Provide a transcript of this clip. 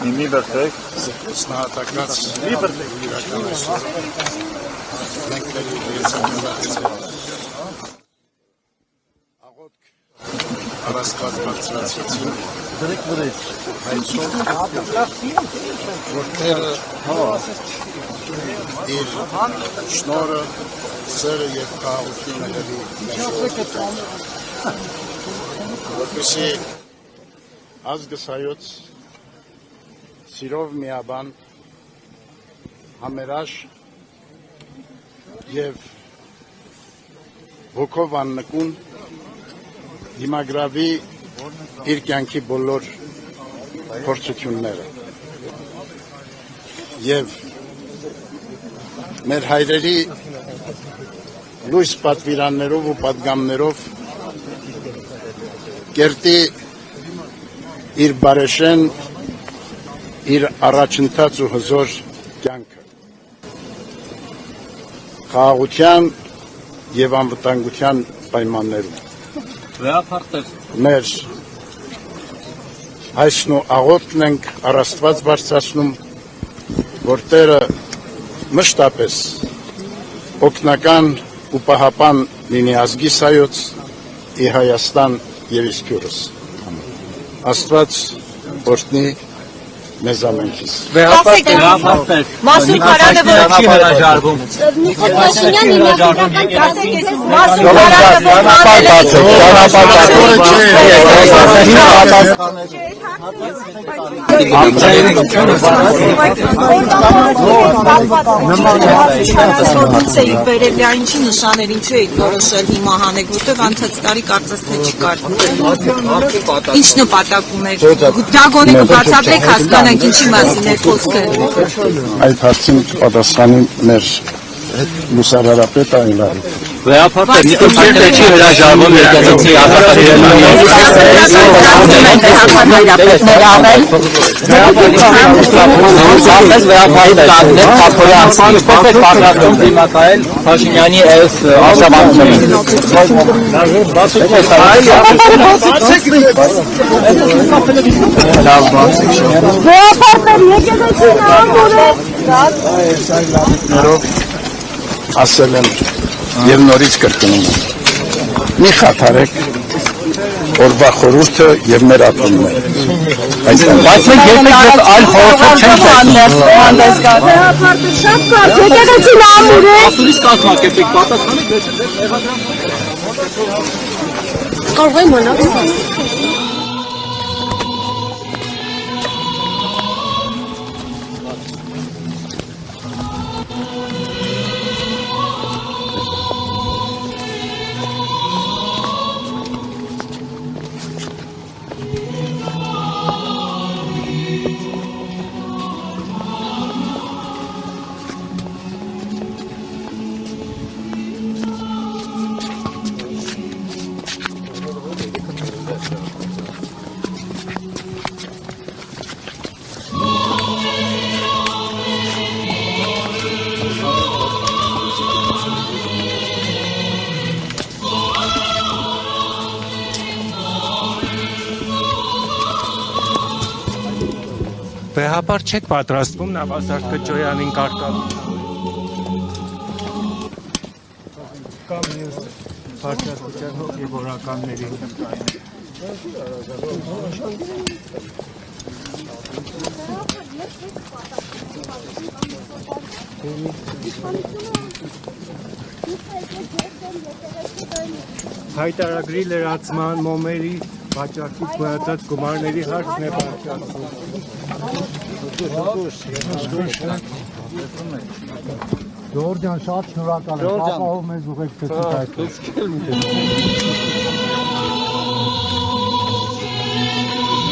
Իմի բրտեք։ Սնահատակած իրականացնում մենք աղոտք առաստված բարձրացրեցին հայցով, որ Տերը իր շնորհը, սերը և խաղաղությունը հեղի որպեսզի ազգս հայոց սիրով միաբան, համերաշ և ոգով աննկուն դիմագրավի իր կյանքի բոլոր փորձությունները և մեր հայրերի լույս պատվիրաններով ու պատգամներով կերտի իր բարեշեն, իր առաջընթաց ու հզոր կյանքը խաղաղության և անվտանգության պայմաններում մեր հայցն ու աղոթքն ենք առաստված բարձրացնում, որ Տերը մշտապես օգնական ու պահապան լինի ազգիս հայոց, ի Հայաստան և իսկյուրս։ Աստված օրհնի մեզ ամենքիս։ Մասուր Կարանը չի հրաժարվում։ Նիկոլ Փաշինյանն ինքնական Մասուր Կարանը ինչի նշաներ, ինչու եք որոշել հիմա հանեք, որտեղ անցած տարի կարծես թե չկար։ Ինչ նպատակ ուներ։ Դա գոնե կբացատրեք, հասկանանք ինչի մասին է խոսքը։ Այդ հարցին պատասխանի մեր լուսարարապետը Այլարը։ Վերապարտել, Նիկոլ Փաշինյանը չի հրաժարվում երկեցի Փաշինյանի այս արշավանքներին։ Ասել եմ և նորից կրկնում եմ, մի խաթարեք օրվա խորհուրդը և մեր ապրումն է։ Բայց մենք երբեք այլ խորհուրդ չենք հանդես գալ։ Վերապարտը շատ կար, եկեղեցին ամուր է։ Ասուրից կազմակերպեք, պատասխանեք, կարող եմ մնալ։ Վեհապար չեք պատրաստվում Նավազարդ Քոչոյանին կարգալ։ Կամ ես պարտիական հոգևորականների։ Հայտարագրի լրացման մոմերի վաճառքից գոյացած գումարների հարցն է բարձրացնում։ Ժողովրդյան շատ շնորհակալ եմ, ապահով մեզ ուղեկցեցիք այդպես։